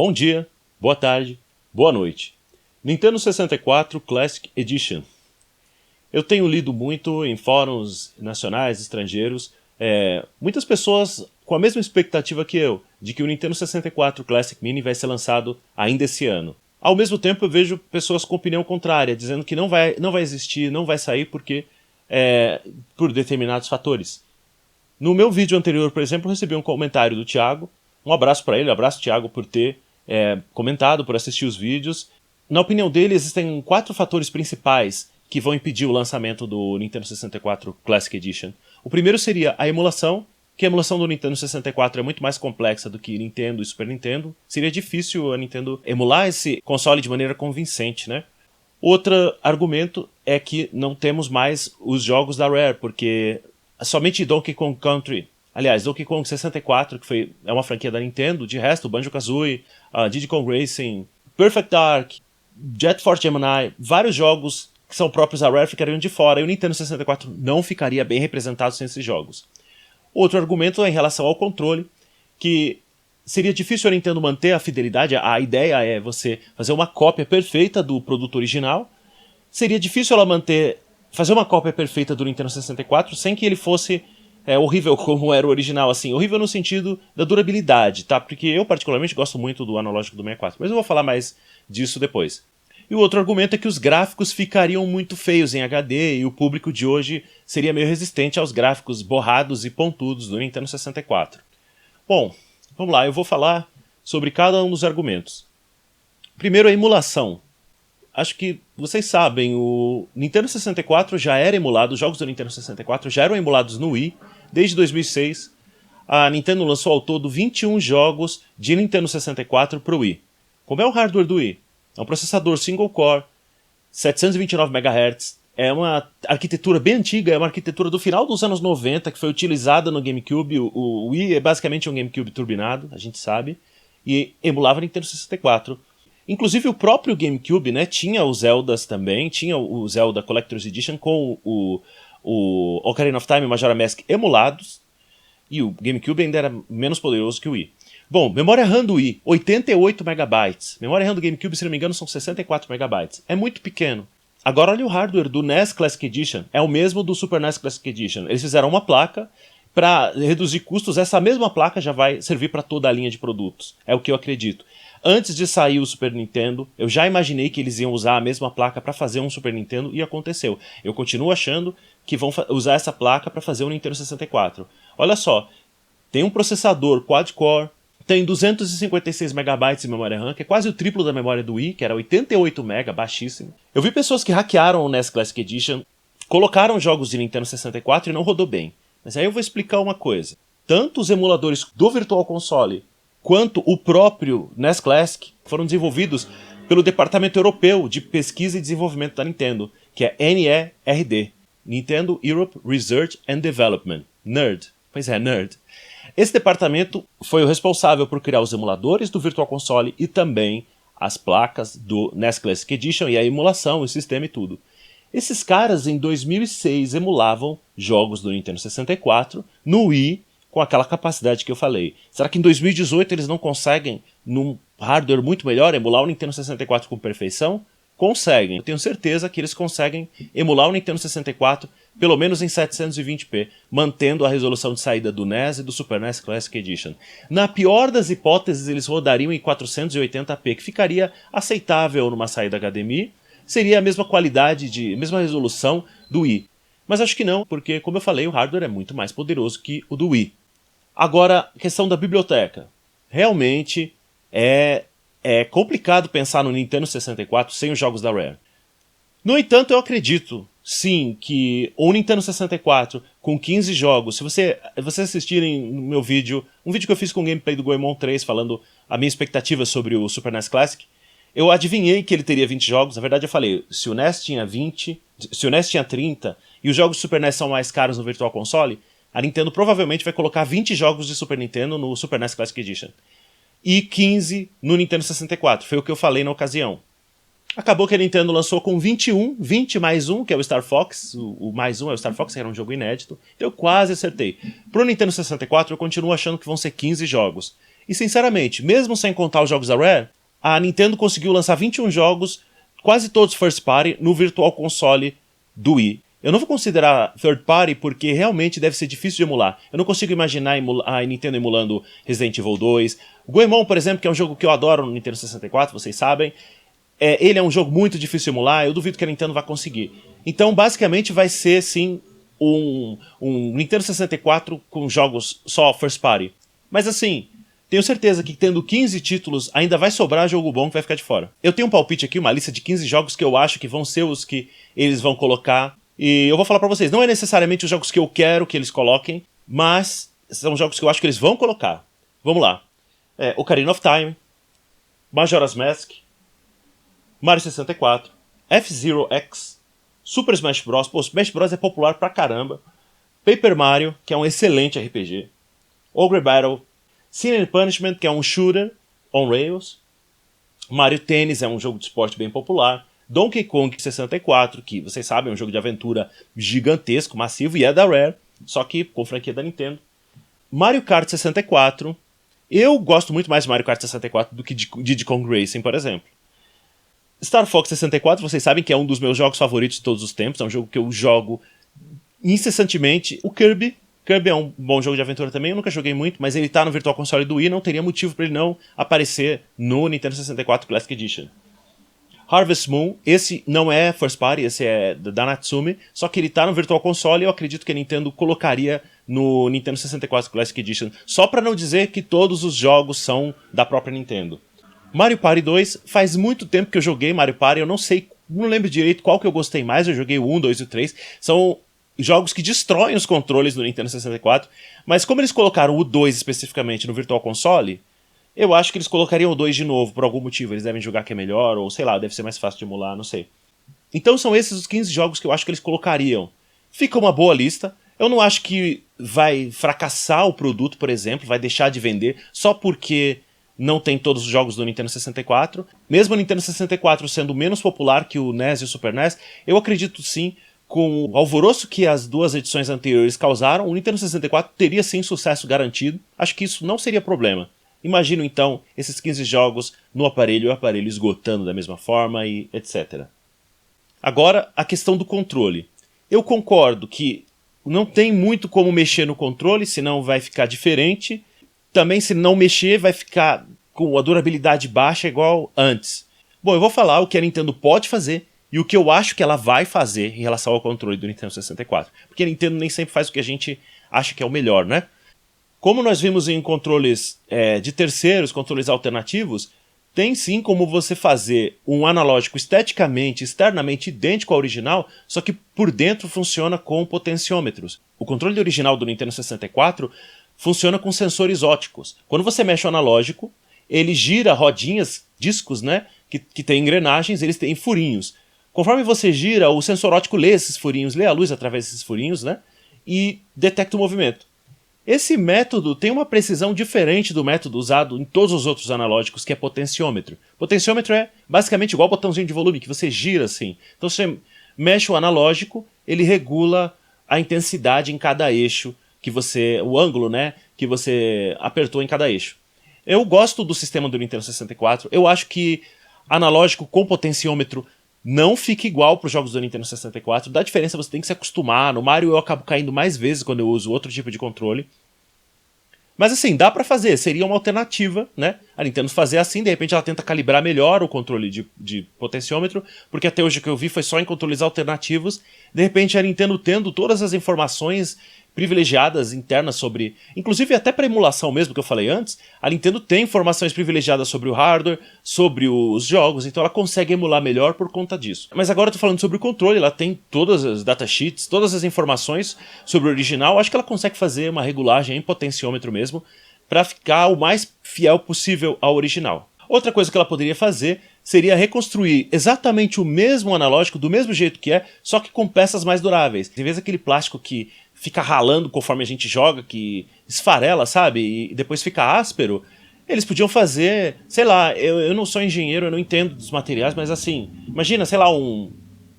Bom dia, boa tarde, boa noite. Nintendo 64 Classic Edition. Eu tenho lido muito em fóruns nacionais, estrangeiros, muitas pessoas com a mesma expectativa que eu, de que o Nintendo 64 Classic Mini vai ser lançado ainda esse ano. Ao mesmo tempo eu vejo pessoas com opinião contrária, dizendo que não vai existir, não vai sair por determinados fatores. No meu vídeo anterior, por exemplo, eu recebi um comentário do Thiago. Um abraço para ele, um abraço Thiago por ter comentado, por assistir os vídeos. Na opinião dele, existem 4 fatores principais que vão impedir o lançamento do Nintendo 64 Classic Edition. O primeiro seria a emulação, que a emulação do Nintendo 64 é muito mais complexa do que Nintendo e Super Nintendo. Seria difícil a Nintendo emular esse console de maneira convincente, né? Outro argumento é que não temos mais os jogos da Rare, porque somente Donkey Kong Country, aliás, Donkey Kong 64, que é uma franquia da Nintendo, de resto, Banjo-Kazooie, Diddy Kong Racing, Perfect Dark, Jet Force Gemini, vários jogos que são próprios da Rare ficariam de fora, e o Nintendo 64 não ficaria bem representado sem esses jogos. Outro argumento é em relação ao controle, que seria difícil a Nintendo manter a fidelidade. A ideia é você fazer uma cópia perfeita do produto original. Seria difícil ela fazer uma cópia perfeita do Nintendo 64 sem que ele fosse horrível como era o original, assim, horrível no sentido da durabilidade, tá? Porque eu particularmente gosto muito do analógico do 64, mas eu vou falar mais disso depois. E o outro argumento é que os gráficos ficariam muito feios em HD e o público de hoje seria meio resistente aos gráficos borrados e pontudos do Nintendo 64. Bom, vamos lá, eu vou falar sobre cada um dos argumentos. Primeiro, a emulação. Acho que vocês sabem, o Nintendo 64 já era emulado, os jogos do Nintendo 64 já eram emulados no Wii desde 2006. A Nintendo lançou ao todo 21 jogos de Nintendo 64 para o Wii. Como é o hardware do Wii? É um processador single-core, 729 MHz, é uma arquitetura bem antiga, é uma arquitetura do final dos anos 90, que foi utilizada no GameCube. O Wii é basicamente um GameCube turbinado, a gente sabe, e emulava Nintendo 64. Inclusive o próprio GameCube, né, tinha os Zeldas também, tinha o Zelda Collector's Edition com o Ocarina of Time e Majora's Mask emulados, e o GameCube ainda era menos poderoso que o Wii. Bom, memória RAM do Wii, 88 MB. Memória RAM do GameCube, se não me engano, são 64 MB. É muito pequeno. Agora olha o hardware do NES Classic Edition, é o mesmo do Super NES Classic Edition. Eles fizeram uma placa para reduzir custos, essa mesma placa já vai servir para toda a linha de produtos. É o que eu acredito. Antes de sair o Super Nintendo, eu já imaginei que eles iam usar a mesma placa para fazer um Super Nintendo e aconteceu. Eu continuo achando que vão usar essa placa para fazer um Nintendo 64. Olha só, tem um processador quad-core, tem 256 MB de memória RAM, que é quase o triplo da memória do Wii, que era 88 MB, baixíssimo. Eu vi pessoas que hackearam o NES Classic Edition, colocaram jogos de Nintendo 64 e não rodou bem. Mas aí eu vou explicar uma coisa. Tanto os emuladores do Virtual Console quanto o próprio NES Classic foram desenvolvidos pelo Departamento Europeu de Pesquisa e Desenvolvimento da Nintendo, que é NERD, Nintendo Europe Research and Development, NERD. Pois é, NERD. Esse departamento foi o responsável por criar os emuladores do Virtual Console e também as placas do NES Classic Edition e a emulação, o sistema e tudo. Esses caras em 2006 emulavam jogos do Nintendo 64 no Wii com aquela capacidade que eu falei. Será que em 2018 eles não conseguem, num hardware muito melhor, emular o Nintendo 64 com perfeição? Conseguem. Eu tenho certeza que eles conseguem emular o Nintendo 64 pelo menos em 720p, mantendo a resolução de saída do NES e do Super NES Classic Edition. Na pior das hipóteses, eles rodariam em 480p, que ficaria aceitável numa saída HDMI, seria a mesma qualidade, mesma resolução do Wii. Mas acho que não, porque, como eu falei, o hardware é muito mais poderoso que o do Wii. Agora, questão da biblioteca. Realmente é complicado pensar no Nintendo 64 sem os jogos da Rare. No entanto, eu acredito, sim, que o Nintendo 64 com 15 jogos, se vocês assistirem no meu vídeo, um vídeo que eu fiz com o gameplay do Goemon 3, falando a minha expectativa sobre o Super NES Classic, eu adivinhei que ele teria 20 jogos. Na verdade eu falei, se o NES tinha 20, se o NES tinha 30, e os jogos do Super NES são mais caros no Virtual Console, a Nintendo provavelmente vai colocar 20 jogos de Super Nintendo no Super NES Classic Edition. E 15 no Nintendo 64, foi o que eu falei na ocasião. Acabou que a Nintendo lançou com 21, 20 mais 1, que é o Star Fox, o mais 1 é o Star Fox, que era um jogo inédito, então eu quase acertei. Pro Nintendo 64 eu continuo achando que vão ser 15 jogos. E sinceramente, mesmo sem contar os jogos da Rare, a Nintendo conseguiu lançar 21 jogos, quase todos first party, no Virtual Console do Wii. Eu não vou considerar third party porque realmente deve ser difícil de emular. Eu não consigo imaginar a Nintendo emulando Resident Evil 2. O Goemon, por exemplo, que é um jogo que eu adoro no Nintendo 64, vocês sabem. Ele é um jogo muito difícil de emular, eu duvido que a Nintendo vá conseguir. Então, basicamente, vai ser, sim, um Nintendo 64 com jogos só first party. Mas assim, tenho certeza que tendo 15 títulos ainda vai sobrar jogo bom que vai ficar de fora. Eu tenho um palpite aqui, uma lista de 15 jogos que eu acho que vão ser os que eles vão colocar. E eu vou falar pra vocês, não é necessariamente os jogos que eu quero que eles coloquem, mas são jogos que eu acho que eles vão colocar. Vamos lá. Ocarina of Time, Majora's Mask, Mario 64, F-Zero X, Super Smash Bros. Pô, Smash Bros. É popular pra caramba. Paper Mario, que é um excelente RPG. Ogre Battle, Sin and Punishment, que é um shooter on rails. Mario Tennis é um jogo de esporte bem popular. Donkey Kong 64, que vocês sabem é um jogo de aventura gigantesco, massivo, e é da Rare, só que com franquia da Nintendo. Mario Kart 64. Eu gosto muito mais de Mario Kart 64 do que Diddy Kong Racing, por exemplo. Star Fox 64, vocês sabem que é um dos meus jogos favoritos de todos os tempos, é um jogo que eu jogo incessantemente. O Kirby é um bom jogo de aventura também, eu nunca joguei muito, mas ele tá no Virtual Console do Wii, não teria motivo para ele não aparecer no Nintendo 64 Classic Edition. Harvest Moon, esse não é first party, esse é da Natsume, só que ele tá no Virtual Console e eu acredito que a Nintendo colocaria no Nintendo 64 Classic Edition, só para não dizer que todos os jogos são da própria Nintendo. Mario Party 2, faz muito tempo que eu joguei Mario Party, eu não lembro direito qual que eu gostei mais, eu joguei o 1, 2 e o 3, são jogos que destroem os controles do Nintendo 64, mas como eles colocaram o 2 especificamente no Virtual Console, eu acho que eles colocariam o 2 de novo, por algum motivo, eles devem jogar que é melhor, ou sei lá, deve ser mais fácil de emular, não sei. Então são esses os 15 jogos que eu acho que eles colocariam. Fica uma boa lista, eu não acho que vai fracassar o produto, por exemplo, vai deixar de vender, só porque não tem todos os jogos do Nintendo 64. Mesmo o Nintendo 64 sendo menos popular que o NES e o Super NES, eu acredito sim, com o alvoroço que as duas edições anteriores causaram, o Nintendo 64 teria sim sucesso garantido. Acho que isso não seria problema. Imagino então esses 15 jogos no aparelho e o aparelho esgotando da mesma forma e etc. Agora, a questão do controle. Eu concordo que não tem muito como mexer no controle, senão vai ficar diferente. Também, se não mexer, vai ficar com a durabilidade baixa igual antes. Bom, eu vou falar o que a Nintendo pode fazer e o que eu acho que ela vai fazer em relação ao controle do Nintendo 64. Porque a Nintendo nem sempre faz o que a gente acha que é o melhor, né? Como nós vimos em controles de terceiros, controles alternativos, tem sim como você fazer um analógico esteticamente, externamente idêntico ao original, só que por dentro funciona com potenciômetros. O controle original do Nintendo 64 funciona com sensores óticos. Quando você mexe o analógico, ele gira rodinhas, discos, né, que tem engrenagens, eles têm furinhos. Conforme você gira, o sensor óptico lê esses furinhos, lê a luz através desses furinhos, né, e detecta o movimento. Esse método tem uma precisão diferente do método usado em todos os outros analógicos, que é potenciômetro. Potenciômetro é basicamente igual ao botãozinho de volume, que você gira assim. Então você mexe o analógico, ele regula a intensidade em cada eixo, o ângulo, né, que você apertou em cada eixo. Eu gosto do sistema do Nintendo 64, eu acho que analógico com potenciômetro não fica igual para os jogos do Nintendo 64, dá diferença, você tem que se acostumar. No Mario eu acabo caindo mais vezes quando eu uso outro tipo de controle. Mas assim, dá pra fazer, seria uma alternativa, né? A Nintendo fazer assim, de repente ela tenta calibrar melhor o controle de potenciômetro, porque até hoje o que eu vi foi só em controles alternativos. De repente a Nintendo tendo todas as informações privilegiadas internas sobre, inclusive até para emulação mesmo que eu falei antes, a Nintendo tem informações privilegiadas sobre o hardware, sobre os jogos, então ela consegue emular melhor por conta disso. Mas agora eu tô falando sobre o controle, ela tem todas as datasheets, todas as informações sobre o original, acho que ela consegue fazer uma regulagem em potenciômetro mesmo, para ficar o mais fiel possível ao original. Outra coisa que ela poderia fazer seria reconstruir exatamente o mesmo analógico, do mesmo jeito que é, só que com peças mais duráveis. Em vez daquele plástico que fica ralando conforme a gente joga, que esfarela, sabe? E depois fica áspero. Eles podiam fazer, sei lá, eu não sou engenheiro, eu não entendo dos materiais, mas assim, imagina, sei lá, um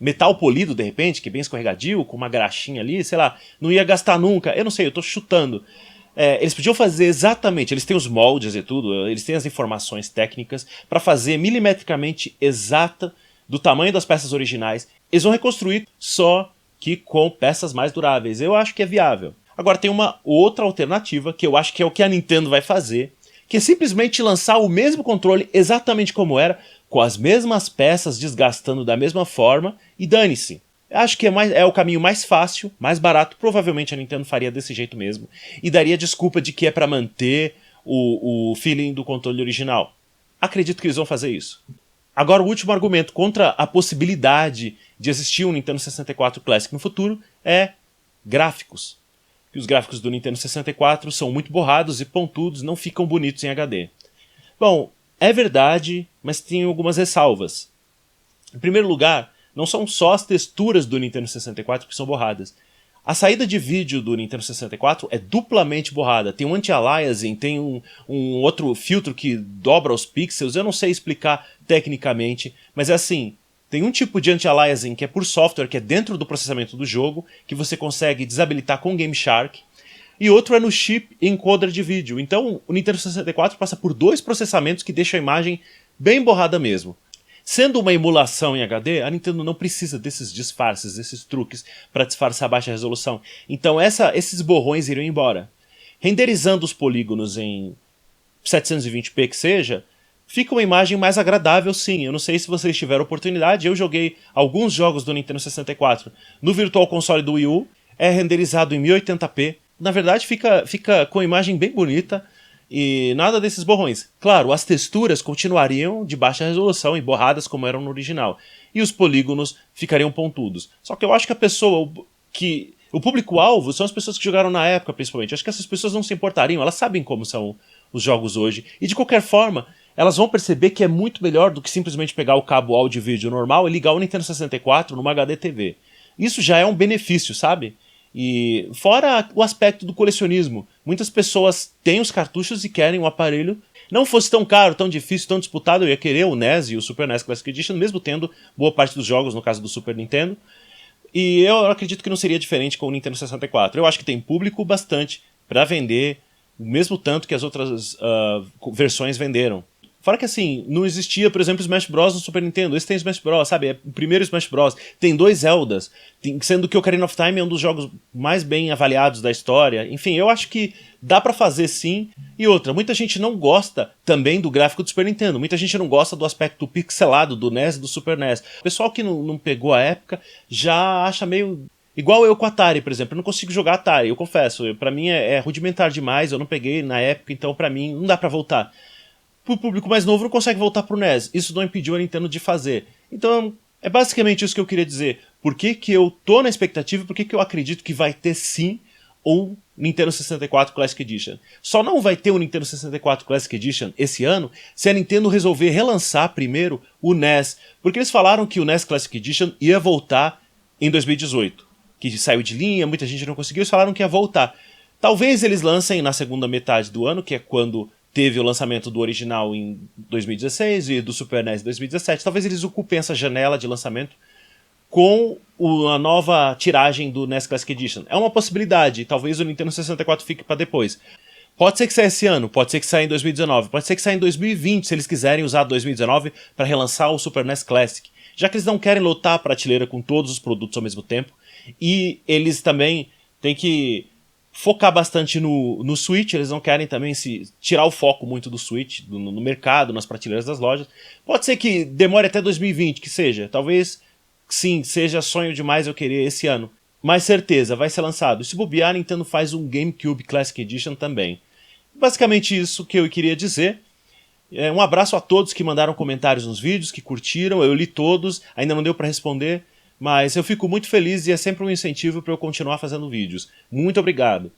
metal polido de repente, que é bem escorregadio, com uma graxinha ali, sei lá, não ia gastar nunca, eu não sei, eu tô chutando. Eles podiam fazer exatamente, eles têm os moldes e tudo, eles têm as informações técnicas para fazer milimetricamente exata do tamanho das peças originais. Eles vão reconstruir só que com peças mais duráveis. Eu acho que é viável. Agora tem uma outra alternativa, que eu acho que é o que a Nintendo vai fazer, que é simplesmente lançar o mesmo controle exatamente como era, com as mesmas peças desgastando da mesma forma, e dane-se. Acho que é o caminho mais fácil, mais barato, provavelmente a Nintendo faria desse jeito mesmo, e daria desculpa de que é para manter o feeling do controle original. Acredito que eles vão fazer isso. Agora o último argumento contra a possibilidade de existir um Nintendo 64 Classic no futuro é gráficos. Os gráficos do Nintendo 64 são muito borrados e pontudos, não ficam bonitos em HD. Bom, é verdade, mas tem algumas ressalvas. Em primeiro lugar, não são só as texturas do Nintendo 64 que são borradas. A saída de vídeo do Nintendo 64 é duplamente borrada. Tem um anti-aliasing, tem um outro filtro que dobra os pixels, eu não sei explicar tecnicamente, mas é assim, tem um tipo de anti-aliasing que é por software, que é dentro do processamento do jogo, que você consegue desabilitar com Game Shark, e outro é no chip encoder de vídeo. Então o Nintendo 64 passa por dois processamentos que deixam a imagem bem borrada mesmo. Sendo uma emulação em HD, a Nintendo não precisa desses disfarces, desses truques para disfarçar a baixa resolução. Então esses borrões iriam embora. Renderizando os polígonos em 720p que seja, fica uma imagem mais agradável sim. Eu não sei se vocês tiveram oportunidade, eu joguei alguns jogos do Nintendo 64 no Virtual Console do Wii U, é renderizado em 1080p. Na verdade fica com a imagem bem bonita, e nada desses borrões. Claro, as texturas continuariam de baixa resolução e borradas como eram no original. E os polígonos ficariam pontudos. Só que eu acho que o público-alvo são as pessoas que jogaram na época, principalmente. Acho que essas pessoas não se importariam, elas sabem como são os jogos hoje. E de qualquer forma, elas vão perceber que é muito melhor do que simplesmente pegar o cabo áudio e vídeo normal e ligar o Nintendo 64 numa HD TV. Isso já é um benefício, sabe? E fora o aspecto do colecionismo, muitas pessoas têm os cartuchos e querem um aparelho. Não fosse tão caro, tão difícil, tão disputado, eu ia querer o NES e o Super NES Classic Edition, mesmo tendo boa parte dos jogos, no caso do Super Nintendo. E eu acredito que não seria diferente com o Nintendo 64. Eu acho que tem público bastante para vender, mesmo tanto que as outras versões venderam. Fora que assim, não existia, por exemplo, Smash Bros no Super Nintendo. Esse tem Smash Bros, sabe? É o primeiro Smash Bros. Tem 2 Zeldas, sendo que o Ocarina of Time é um dos jogos mais bem avaliados da história. Enfim, eu acho que dá pra fazer sim. E outra, muita gente não gosta também do gráfico do Super Nintendo. Muita gente não gosta do aspecto pixelado do NES e do Super NES. O pessoal que não pegou a época já acha meio... Igual eu com Atari, por exemplo. Eu não consigo jogar Atari, eu confesso. Pra mim é rudimentar demais, eu não peguei na época, então pra mim não dá pra voltar. O público mais novo não consegue voltar pro NES. Isso não impediu a Nintendo de fazer. Então, é basicamente isso que eu queria dizer. Por que eu tô na expectativa, por que eu acredito que vai ter sim um Nintendo 64 Classic Edition. Só não vai ter um Nintendo 64 Classic Edition esse ano se a Nintendo resolver relançar primeiro o NES. Porque eles falaram que o NES Classic Edition ia voltar em 2018. Que saiu de linha, muita gente não conseguiu, eles falaram que ia voltar. Talvez eles lancem na segunda metade do ano, que é quando... teve o lançamento do original em 2016 e do Super NES em 2017. Talvez eles ocupem essa janela de lançamento com a nova tiragem do NES Classic Edition. É uma possibilidade. Talvez o Nintendo 64 fique para depois. Pode ser que saia esse ano, pode ser que saia em 2019, pode ser que saia em 2020, se eles quiserem usar 2019 para relançar o Super NES Classic. Já que eles não querem lotar a prateleira com todos os produtos ao mesmo tempo. E eles também têm que... focar bastante no Switch, eles não querem também tirar o foco muito do Switch, no mercado, nas prateleiras das lojas. Pode ser que demore até 2020, que seja. Talvez, sim, seja sonho demais eu querer esse ano. Mas certeza, vai ser lançado. E se bobear, a Nintendo faz um GameCube Classic Edition também. Basicamente isso que eu queria dizer. Um abraço a todos que mandaram comentários nos vídeos, que curtiram, eu li todos, ainda não deu para responder. Mas eu fico muito feliz e é sempre um incentivo para eu continuar fazendo vídeos. Muito obrigado.